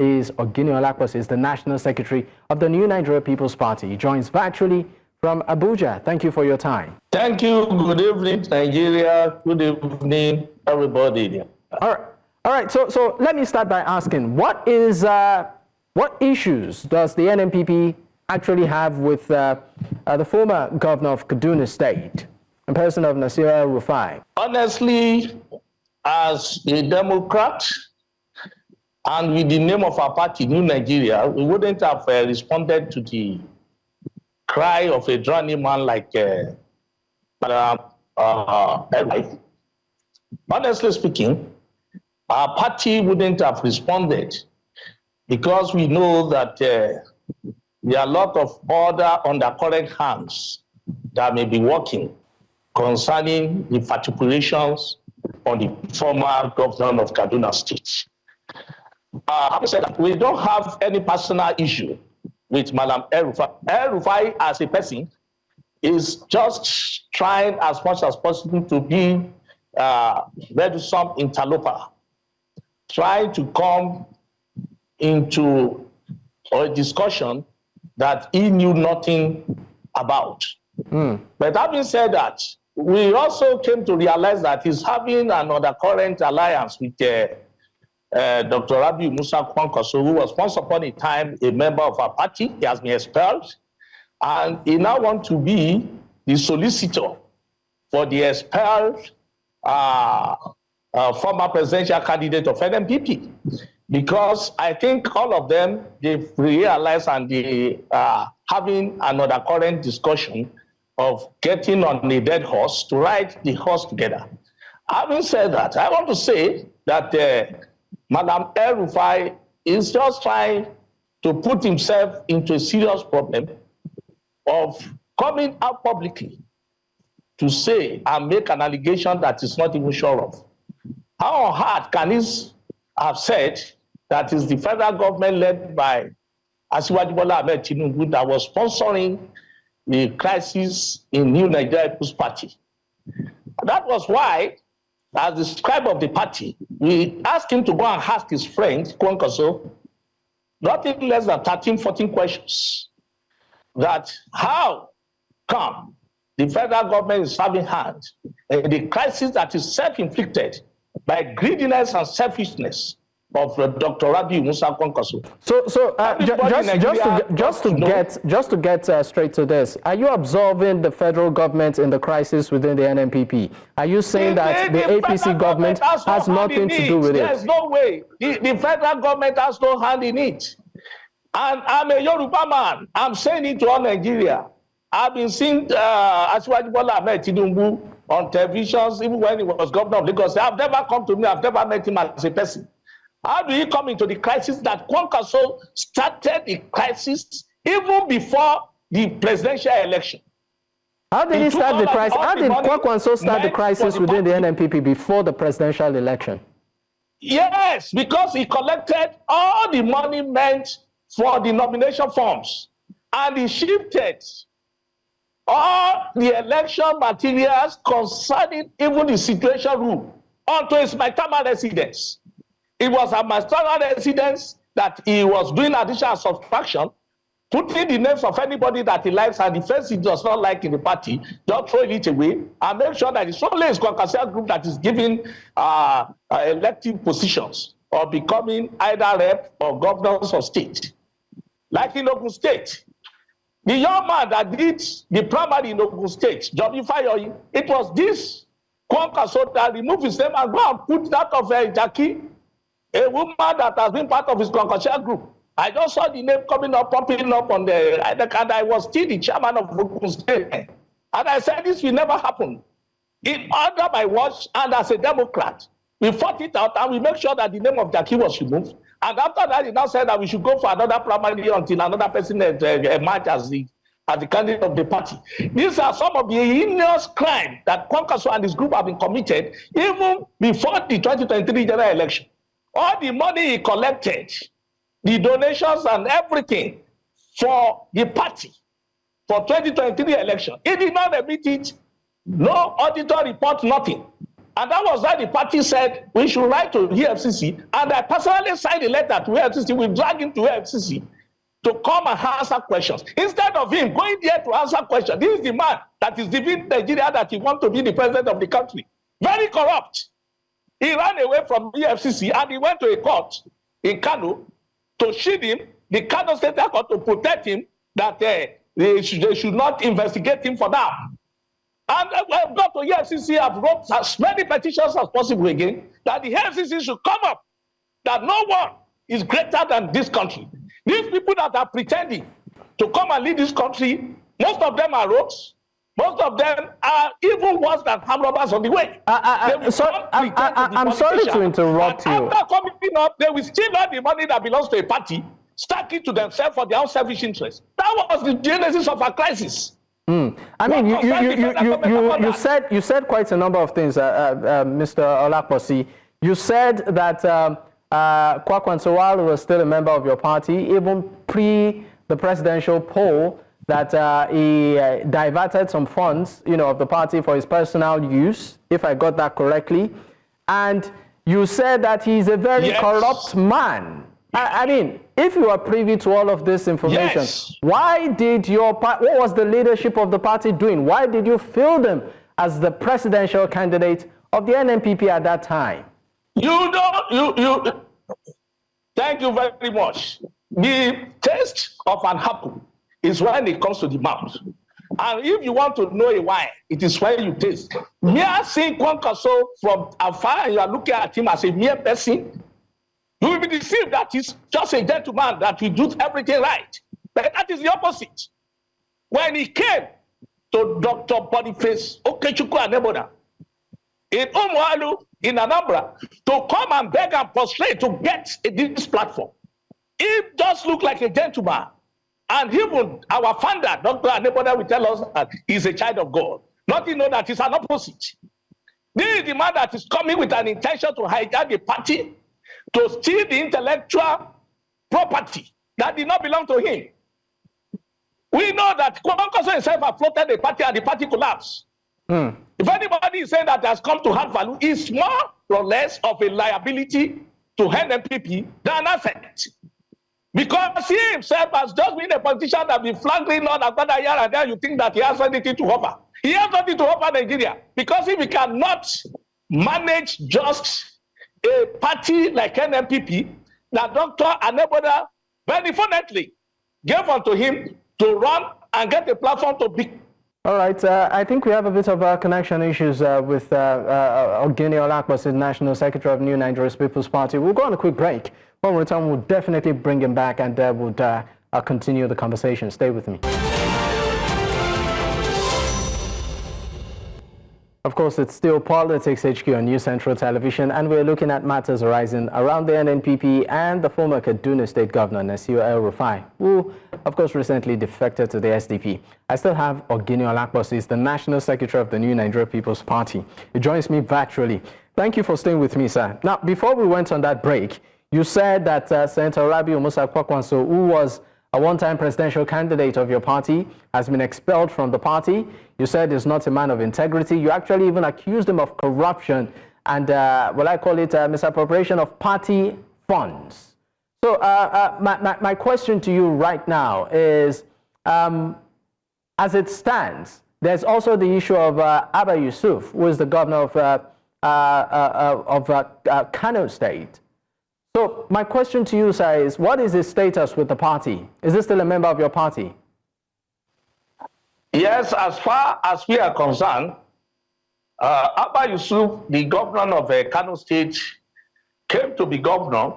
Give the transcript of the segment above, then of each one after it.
is Oginni Olaposi, is the National Secretary of the New Nigeria People's Party. He joins virtually from Abuja. Thank you for your time. Thank you. Good evening, Nigeria. Good evening, everybody. All right. So let me start by asking, what issues does the NNPP actually have with the former governor of Kaduna State, in person of El-Rufai? Honestly, as a Democrat, and with the name of our party, New Nigeria, we wouldn't have responded to the cry of a drowning man like El-Rufai. Honestly speaking, our party wouldn't have responded because we know that there are a lot of other undercurrent hands that may be working concerning the fatuperations on the former governor of Kaduna State. Having said that, we don't have any personal issue with Madam El-Rufai. El-Rufai as a person is just trying as much as possible to be some interloper, trying to come into a discussion that he knew nothing about. But having said that, we also came to realize that he's having an undercurrent alliance with Dr. Rabiu Kwankwaso, who was once upon a time a member of our party. He has been expelled, and he now wants to be the solicitor for the expelled former presidential candidate of NNPP. Because I think all of them, they've realized and they are having another current discussion of getting on a dead horse to ride the horse together. Having said that, I want to say that Madam El-Rufai is just trying to put himself into a serious problem of coming out publicly to say and make an allegation that he's not even sure of. How hard can he have said that is the federal government led by Asiwaju Bola Ahmed Tinubu that was sponsoring the crisis in New Nigeria People's Party? That was why, as the scribe of the party, we asked him to go and ask his friend, Kwankwaso, nothing less than 13, 14 questions. That how come the federal government is having hand in the crisis that is self-inflicted by greediness and selfishness of Dr. Rabiu Kwankwaso. So just to get straight to this, are you absolving the federal government in the crisis within the NNPP? Are you saying that the APC government has nothing to do with it? There's no way. The federal government has no hand in it. And I'm a Yoruba man. I'm saying it to all Nigeria. I've been seeing Asiwaju Bola Ahmed Tinubu on televisions, even when he was governor of Lagos. I've never come to me. I've never met him as a person. How do you come into the crisis that Kwankwaso started the crisis even before the presidential election? How did he start the crisis? How did Kwankwaso start the crisis within the NNPP before the presidential election? Yes, because he collected all the money meant for the nomination forms, and he shifted all the election materials concerning even the situation room onto his maternal residence. It was a maternal residence that he was doing additional subtraction, putting the names of anybody that he likes and the face he does not like in the party, just throwing it away and make sure that it's only his Kwankwaso group that is giving elective positions or becoming either rep or governors of state. Like in Ogun State, the young man that did the primary in Ogun State, El-Rufai, it was this Kwankwaso that removed his name and go and put that of Jackie, a woman that has been part of his Kwankwaso group. I just saw the name coming up, popping up on the, and I was still the chairman of Ogun State. And I said, this will never happen. Under my watch, and as a Democrat, we fought it out and we make sure that the name of Jackie was removed. And after that, he now said that we should go for another primary until another person emerged as the candidate of the party. These are some of the heinous crimes that Kwankwaso and his group have been committed even before the 2023 general election. All the money he collected, the donations and everything for the party for 2023 election, he did not admit it, no auditor report, nothing. And that was why the party said we should write to EFCC. And I personally signed a letter to EFCC. We dragged him to EFCC to come and answer questions. Instead of him going there to answer questions, this is the man that is giving Nigeria that he wants to be the president of the country. Very corrupt. He ran away from EFCC and he went to a court in Cano to shield him, the Cano State Court to protect him, that they should not investigate him for that. And we've got to EFCC, have wrote as many petitions as possible again, that the EFCC should come up, that no one is greater than this country. These people that are pretending to come and lead this country, most of them are rogues. Most of them are even worse than armed robbers on the way. I'm sorry to interrupt you. After coming up, they will steal all the money that belongs to a party, stack it to themselves for their own selfish interests. That was the genesis of our crisis. I mean, you said quite a number of things, Mr. Olaposi. You said that Kwankwaso, while he was still a member of your party, even pre the presidential poll, that he diverted some funds, of the party for his personal use, if I got that correctly. And you said that he's a very corrupt man. I mean, if you are privy to all of this information, why did what was the leadership of the party doing? Why did you field him as the presidential candidate of the NNPP at that time? Thank you very much. The taste of an apple is when it comes to the mouth. And if you want to know a wine, it is when you taste. Mere seeing Kwankwaso from afar, and you are looking at him as a mere person, you will be deceived that he's just a gentleman that will do everything right. But that is the opposite. When he came to Dr. Boniface Okechukwu Aneboda in Umualu, in Anambra, to come and beg and prostrate to get this platform, he just looked like a gentleman. And even our founder, Dr. Aneboda, will tell us that he's a child of God. Not to know that he's an opposite. This is the man that is coming with an intention to hijack the party, to steal the intellectual property that did not belong to him. We know that Kwankwaso himself has floated the party and the party collapsed. If anybody is saying that has come to have value, it's more or less of a liability to NNPP than asset. Because he himself has just been a politician that has been flankling on after a year and then you think that he has anything to offer. He has nothing to offer Nigeria. Because if he cannot manage just a party like NNPP, that Dr. Aneboda benevolently gave unto him to run and get a platform to be. All right, I think we have a bit of connection issues with Oginni Olaposi, National Secretary of New Nigeria's People's Party. We'll go on a quick break. When we return, we'll definitely bring him back and we'll continue the conversation. Stay with me. Of course, it's still Politics HQ on News Central Television, and we're looking at matters arising around the NNPP and the former Kaduna State Governor, Nasir El-Rufai, who, of course, recently defected to the SDP. I still have Oginni Olaposi, the National Secretary of the New Nigeria People's Party. He joins me virtually. Thank you for staying with me, sir. Now, before we went on that break, you said that Senator Rabiu Kwankwaso, who was a one-time presidential candidate of your party, has been expelled from the party. You said he's not a man of integrity. You actually even accused him of corruption and, I call it misappropriation of party funds. So my question to you right now is, as it stands, there's also the issue of Abba Yusuf, who is the governor of Cano State. So my question to you, sir, is what is his status with the party? Is he still a member of your party? Yes, as far as we are concerned, Abba Yusuf, the governor of Kano State, came to be governor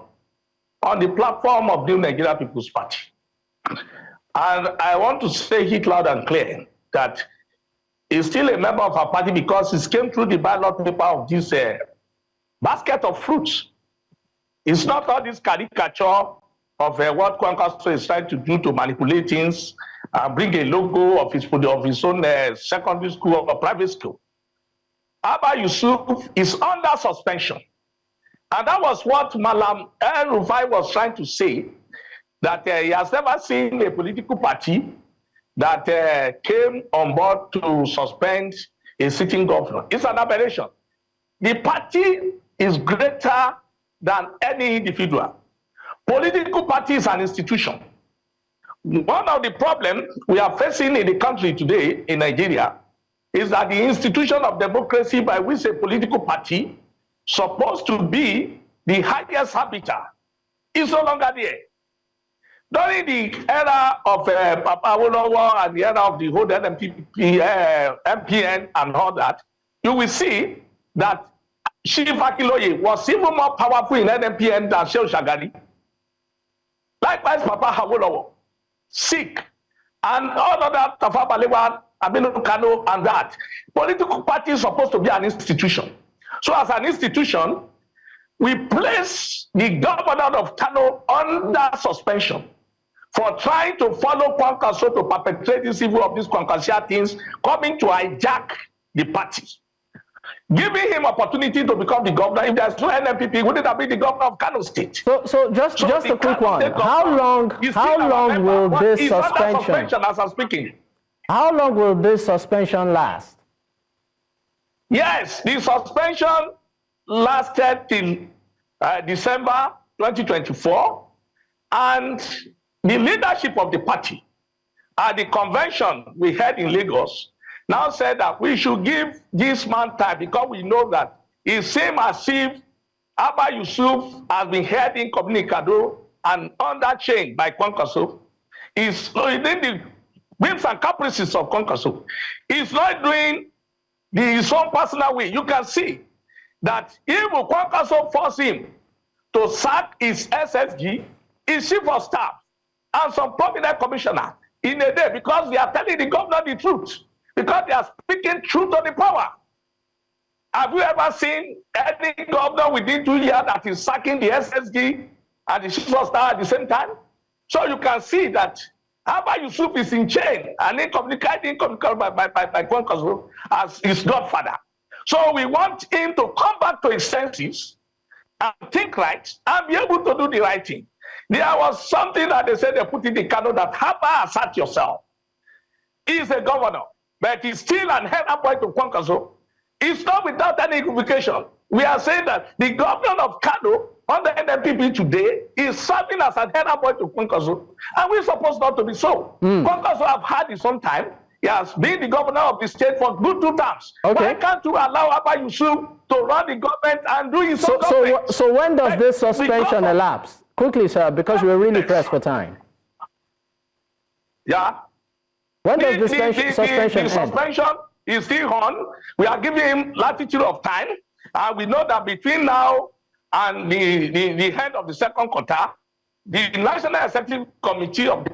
on the platform of New Nigeria People's Party. And I want to say it loud and clear that he's still a member of our party because he came through the ballot paper of this basket of fruits. It's not all this caricature of what Kwankwaso is trying to do to manipulate things and bring a logo of his own secondary school or private school. Abba Yusuf is under suspension. And that was what Malam El-Rufai was trying to say, that he has never seen a political party that came on board to suspend a sitting governor. It's an aberration. the party is greater than any individual. Political party is an institution. One of the problems we are facing in the country today, in Nigeria, is that the institution of democracy by which a political party supposed to be the highest habitat is no longer there. During the era of Papa Awolowo and the era of the whole NNPP, MPN and all that, you will see that Chief Akiloye was even more powerful in NNPN than Shehu Shagari. Likewise, Papa Awolowo, sick, and all other Tafa Balewa, Aminu Cano, and that. Political party is supposed to be an institution. So as an institution, we place the governor of Cano under suspension for trying to follow Kwankwaso to perpetrate this evil of these Kwankwasia things, coming to hijack the party. Giving him opportunity to become the governor. If there's no NNPP, wouldn't that be the governor of Kano State? So just a quick one. How long will this suspension? As I'm speaking. How long will this suspension last? Yes, the suspension lasted till December 2024, and the leadership of the party at the convention we had in Lagos now said that we should give this man time because we know that it seems as if Abba Yusuf has been heading Communicado and under chain by Kwankwaso. He's within the whims and caprices of Kwankwaso. He's not doing his own personal way. You can see that if Kwankwaso force him to sack his SSG, his chief of staff, and some prominent commissioner in a day because they are telling the governor the truth. Because they are speaking truth to the power. Have you ever seen any governor within 2 years that is sacking the SSG and the chief of staff at the same time? So you can see that Abba Yusuf is in chain and incommunicated by Kwankwaso as his godfather. So we want him to come back to his senses and think right and be able to do the right thing. There was something that they said they put in the Cano that Abba assert yourself. He is a governor, but he's still an head boy to Kwankwaso. It's not without any equivocation. We are saying that the governor of Cano under NNPP today is serving as a head boy to Kwankwaso, and we're supposed not to be so. Kwankwaso have had his own time. He has been the governor of the state for good 2 terms. Okay. Why can't you allow Abba Yusuf to run the government and do his own government? So when does this suspension elapse? Quickly, sir, because we're really pressed for time. Yeah. When does the suspension end? The suspension is still on. We are giving him latitude of time. And we know that between now and the end of the second quarter, the National Executive Committee of the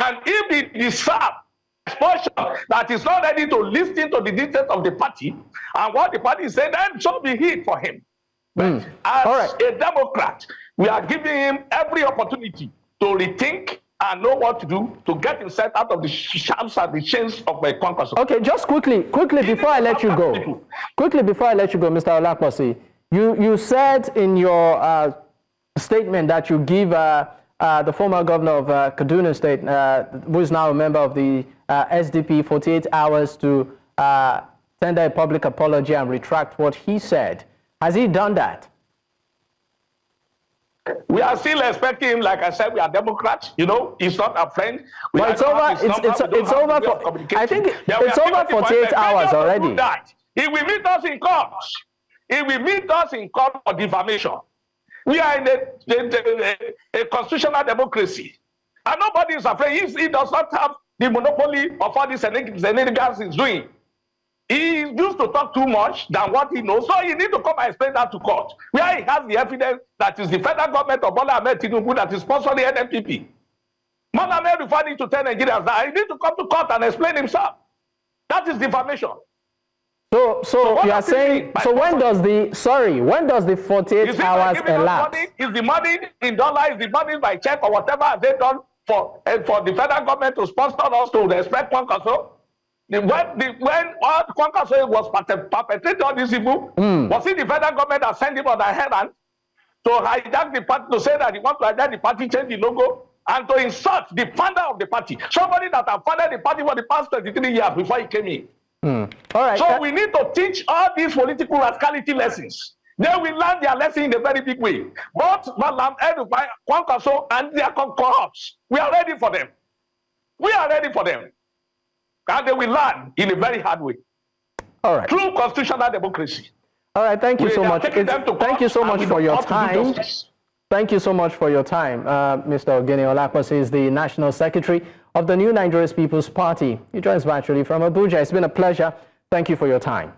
and if the staff portion that is not ready to listen to the details of the party and what the party is saying, then so be it for him. But as a Democrat, we are giving him every opportunity to rethink and know what to do to get himself out of the shams and the chains of my Kwankwaso. Okay, just quickly before I let you go. Quickly before I let you go, Mr. Olaposi, you said in your statement that you give the former governor of Kaduna State, who is now a member of the SDP, 48 hours to tender a public apology and retract what he said. Has he done that? We are still expecting him. Like I said, we are Democrats. You know, he's not a friend. Well, it's over. It's over for. I think it's over 48 hours already. He will meet us in court. He will meet us in court for defamation. We are in a constitutional democracy, and nobody is afraid. He does not have the monopoly of all this shenanigans he's doing. He used to talk too much than what he knows, so he needs to come and explain that to court, where he has the evidence that is the federal government of Bola Ahmed Tinubu that is sponsoring the NNPP. Bola Ahmed referring to 10 Nigerians that he needs to come to court and explain himself. That is defamation. So you are saying, so when does the 48 hours elapse? Is the money in dollars, is the money by check or whatever they done for the federal government to sponsor us to respect Kwankwaso? When all Kwankwaso was perpetrating all this evil, was it the federal government that sent him on the headland to hijack the party, to say that he wants to hijack the party, change the logo, and to insult the founder of the party, somebody that had founded the party for the past 23 years before he came in? All right. So we need to teach all these political rascality lessons. They will learn their lesson in a very big way. Both Malam, El-Rufai, Kwankwaso, and their cohorts, we are ready for them. We are ready for them. And they will learn in a very hard way. All right. Through constitutional democracy. All right. Thank you so much. Thank you so much for your time. Thank you so much for your time. Mr. Oginni Olaposi is the National Secretary of the New Nigerian People's Party. He joins virtually from Abuja. It's been a pleasure. Thank you for your time.